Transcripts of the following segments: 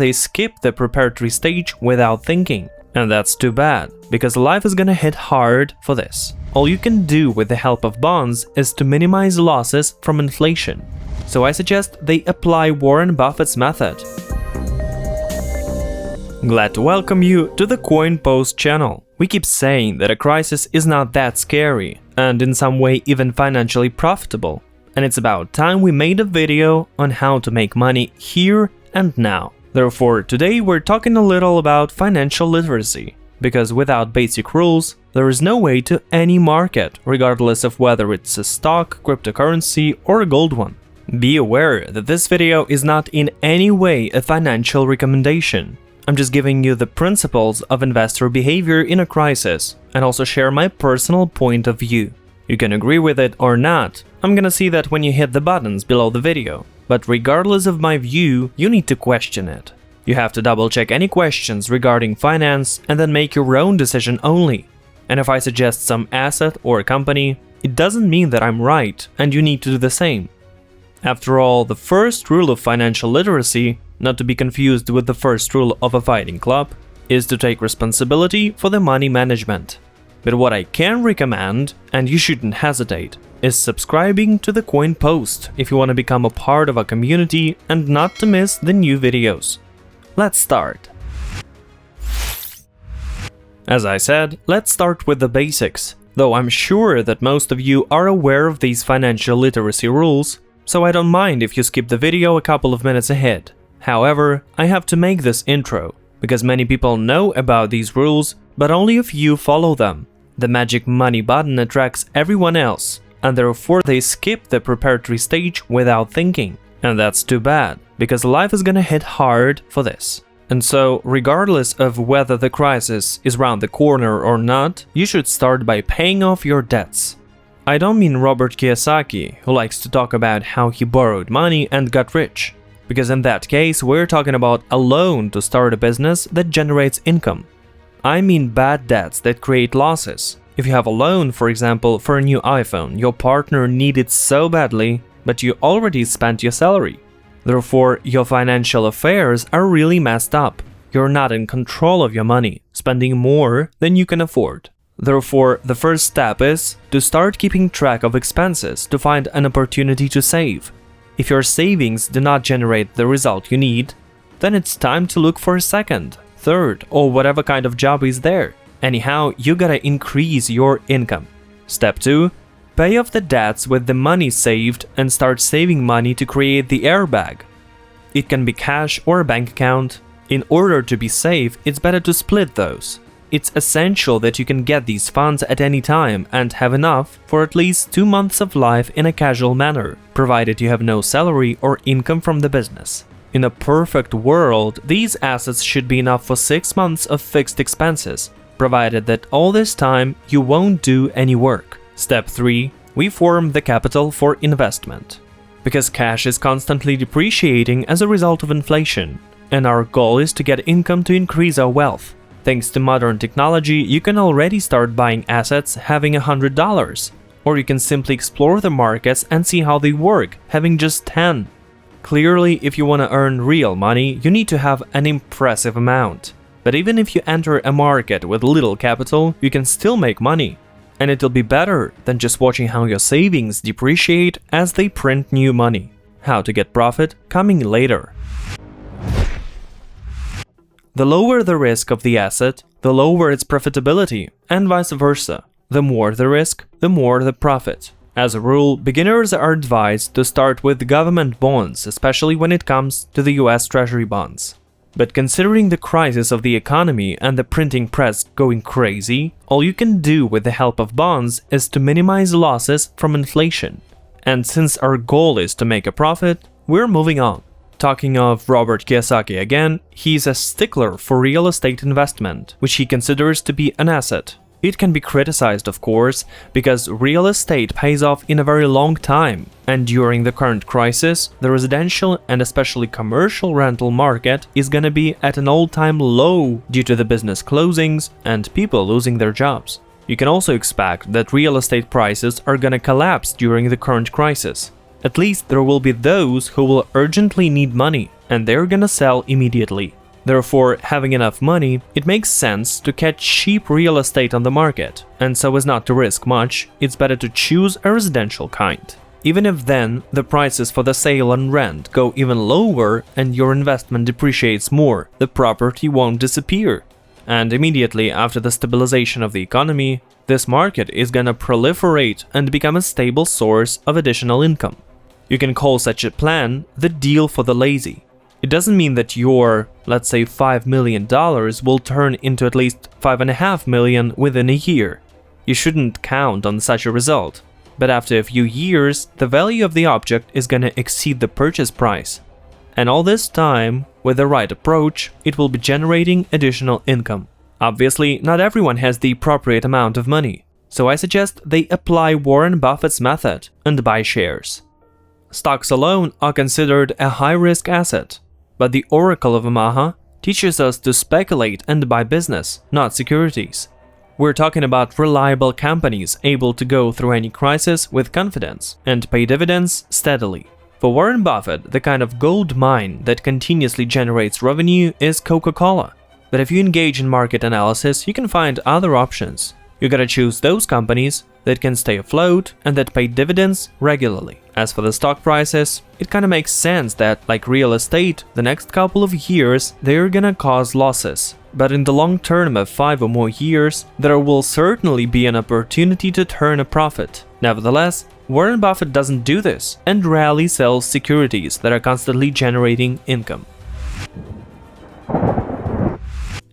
they skip the preparatory stage without thinking. And that's too bad, because life is gonna hit hard for this. All you can do with the help of bonds is to minimize losses from inflation. So I suggest they apply Warren Buffett's method. Glad to welcome you to the Coin Post channel. We keep saying that a crisis is not that scary, and in some way even financially profitable. And it's about time we made a video on how to make money here and now. Therefore, today we're talking a little about financial literacy, because without basic rules, there is no way to any market, regardless of whether it's a stock, cryptocurrency, or a gold one. Be aware that this video is not in any way a financial recommendation. I'm just giving you the principles of investor behavior in a crisis, and also share my personal point of view. You can agree with it or not, I'm gonna see that when you hit the buttons below the video. But regardless of my view, you need to question it. You have to double check any questions regarding finance and then make your own decision only. And if I suggest some asset or company, it doesn't mean that I'm right and you need to do the same. After all, the first rule of financial literacy, not to be confused with the first rule of a fighting club, is to take responsibility for the money management. But what I can recommend, and you shouldn't hesitate, is subscribing to the Coin Post if you want to become a part of a community and not to miss the new videos. Let's start. As I said, let's start with the basics, though I'm sure that most of you are aware of these financial literacy rules, so I don't mind if you skip the video a couple of minutes ahead. However, I have to make this intro, because many people know about these rules, but only a few follow them. The magic money button attracts everyone else, and therefore they skip the preparatory stage without thinking. And that's too bad, because life is gonna hit hard for this. And so, regardless of whether the crisis is round the corner or not, you should start by paying off your debts. I don't mean Robert Kiyosaki, who likes to talk about how he borrowed money and got rich, because in that case we're talking about a loan to start a business that generates income. I mean bad debts that create losses. If you have a loan, for example, for a new iPhone, your partner needed so badly, but you already spent your salary. Therefore, your financial affairs are really messed up. You're not in control of your money, spending more than you can afford. Therefore, the first step is to start keeping track of expenses to find an opportunity to save. If your savings do not generate the result you need, then it's time to look for a second, third, or whatever kind of job is there. Anyhow, you gotta increase your income. Step 2. Pay off the debts with the money saved and start saving money to create the airbag. It can be cash or a bank account. In order to be safe, it's better to split those. It's essential that you can get these funds at any time and have enough for at least 2 months of life in a casual manner, provided you have no salary or income from the business. In a perfect world, these assets should be enough for 6 months of fixed expenses, provided that all this time you won't do any work. Step 3. We form the capital for investment. Because cash is constantly depreciating as a result of inflation, and our goal is to get income to increase our wealth. Thanks to modern technology, you can already start buying assets having $100, or you can simply explore the markets and see how they work, having just 10. Clearly, if you want to earn real money, you need to have an impressive amount. But even if you enter a market with little capital, you can still make money. And it'll be better than just watching how your savings depreciate as they print new money. How to get profit coming later. The lower the risk of the asset, the lower its profitability, and vice versa. The more the risk, the more the profit. As a rule, beginners are advised to start with government bonds, especially when it comes to the US Treasury bonds. But considering the crisis of the economy and the printing press going crazy, all you can do with the help of bonds is to minimize losses from inflation. And since our goal is to make a profit, we're moving on. Talking of Robert Kiyosaki again, he's a stickler for real estate investment, which he considers to be an asset. It can be criticized, of course, because real estate pays off in a very long time, and during the current crisis, the residential and especially commercial rental market is gonna be at an all-time low due to the business closings and people losing their jobs. You can also expect that real estate prices are gonna collapse during the current crisis. At least there will be those who will urgently need money, and they're gonna sell immediately. Therefore, having enough money, it makes sense to catch cheap real estate on the market, and so as not to risk much, it's better to choose a residential kind. Even if then the prices for the sale and rent go even lower and your investment depreciates more, the property won't disappear. And immediately after the stabilization of the economy, this market is gonna proliferate and become a stable source of additional income. You can call such a plan the deal for the lazy. It doesn't mean that your, let's say, $5 million will turn into at least $5.5 million within a year. You shouldn't count on such a result. But after a few years, the value of the object is gonna exceed the purchase price. And all this time, with the right approach, it will be generating additional income. Obviously, not everyone has the appropriate amount of money, so I suggest they apply Warren Buffett's method and buy shares. Stocks alone are considered a high-risk asset, but the Oracle of Omaha teaches us to speculate and buy business, not securities. We're talking about reliable companies able to go through any crisis with confidence and pay dividends steadily. For Warren Buffett, the kind of gold mine that continuously generates revenue is Coca-Cola. But if you engage in market analysis, you can find other options. You gotta choose those companies that can stay afloat and that pay dividends regularly. As for the stock prices, it kinda makes sense that, like real estate, the next couple of years they're gonna cause losses. But in the long term of 5 or more years, there will certainly be an opportunity to turn a profit. Nevertheless, Warren Buffett doesn't do this and rarely sells securities that are constantly generating income.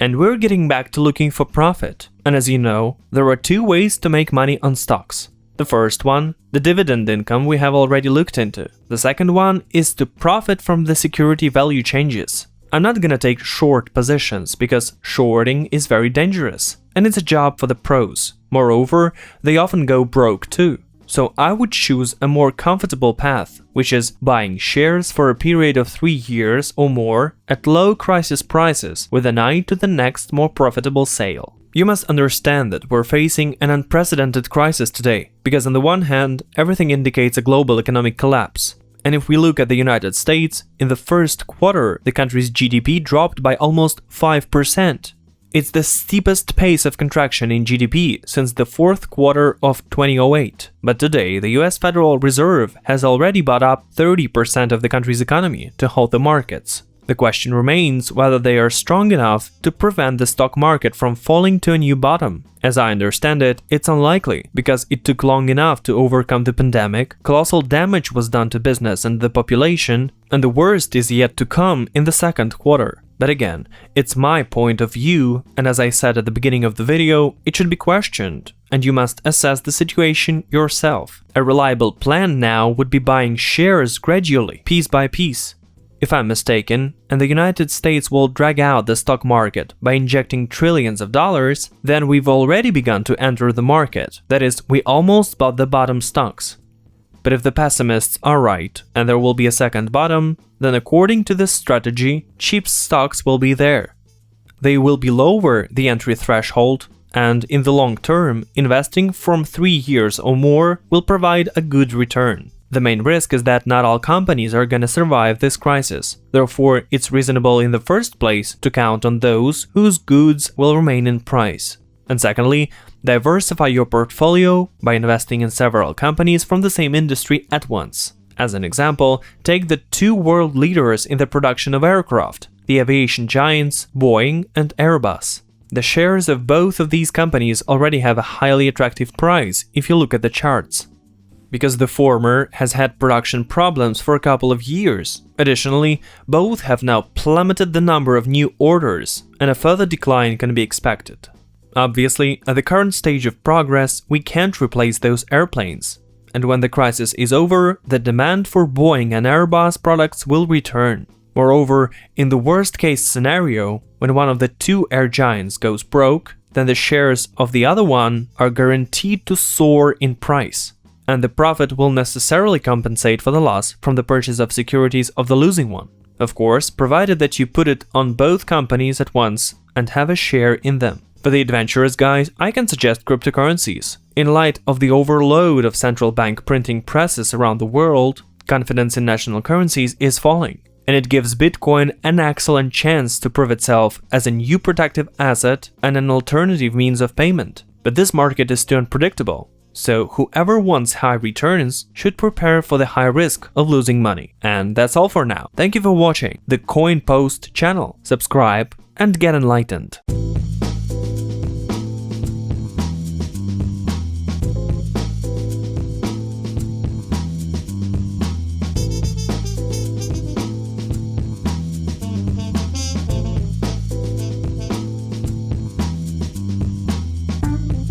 And we're getting back to looking for profit. And as you know, there are 2 ways to make money on stocks. The first one, the dividend income, we have already looked into. The second one is to profit from the security value changes. I'm not gonna take short positions because shorting is very dangerous and it's a job for the pros. Moreover, they often go broke too. So I would choose a more comfortable path, which is buying shares for a period of 3 years or more at low crisis prices with an eye to the next more profitable sale. You must understand that we're facing an unprecedented crisis today, because on the one hand, everything indicates a global economic collapse. And if we look at the United States, in the first quarter, the country's GDP dropped by almost 5%. It's the steepest pace of contraction in GDP since the fourth quarter of 2008. But today, the US Federal Reserve has already bought up 30% of the country's economy to hold the markets. The question remains whether they are strong enough to prevent the stock market from falling to a new bottom. As I understand it, it's unlikely, because it took long enough to overcome the pandemic, colossal damage was done to business and the population, and the worst is yet to come in the second quarter. But again, it's my point of view, and as I said at the beginning of the video, it should be questioned, and you must assess the situation yourself. A reliable plan now would be buying shares gradually, piece by piece. If I'm mistaken, and the United States will drag out the stock market by injecting trillions of dollars, then we've already begun to enter the market. That is, we almost bought the bottom stocks. But if the pessimists are right, and there will be a second bottom, then according to this strategy, cheap stocks will be there. They will be lower the entry threshold, and in the long term, investing from 3 years or more will provide a good return. The main risk is that not all companies are gonna survive this crisis. Therefore, it's reasonable in the first place to count on those whose goods will remain in price. And secondly, diversify your portfolio by investing in several companies from the same industry at once. As an example, take the 2 world leaders in the production of aircraft, the aviation giants Boeing and Airbus. The shares of both of these companies already have a highly attractive price if you look at the charts, because the former has had production problems for a couple of years. Additionally, both have now plummeted the number of new orders, and a further decline can be expected. Obviously, at the current stage of progress, we can't replace those airplanes, and when the crisis is over, the demand for Boeing and Airbus products will return. Moreover, in the worst-case scenario, when one of the 2 air giants goes broke, then the shares of the other one are guaranteed to soar in price, and the profit will necessarily compensate for the loss from the purchase of securities of the losing one. Of course, provided that you put it on both companies at once and have a share in them. For the adventurous guys, I can suggest cryptocurrencies. In light of the overload of central bank printing presses around the world, confidence in national currencies is falling. and it gives Bitcoin an excellent chance to prove itself as a new protective asset and an alternative means of payment. But this market is too unpredictable, so whoever wants high returns should prepare for the high risk of losing money. And that's all for now. Thank you for watching the Coin Post channel. Subscribe and get enlightened.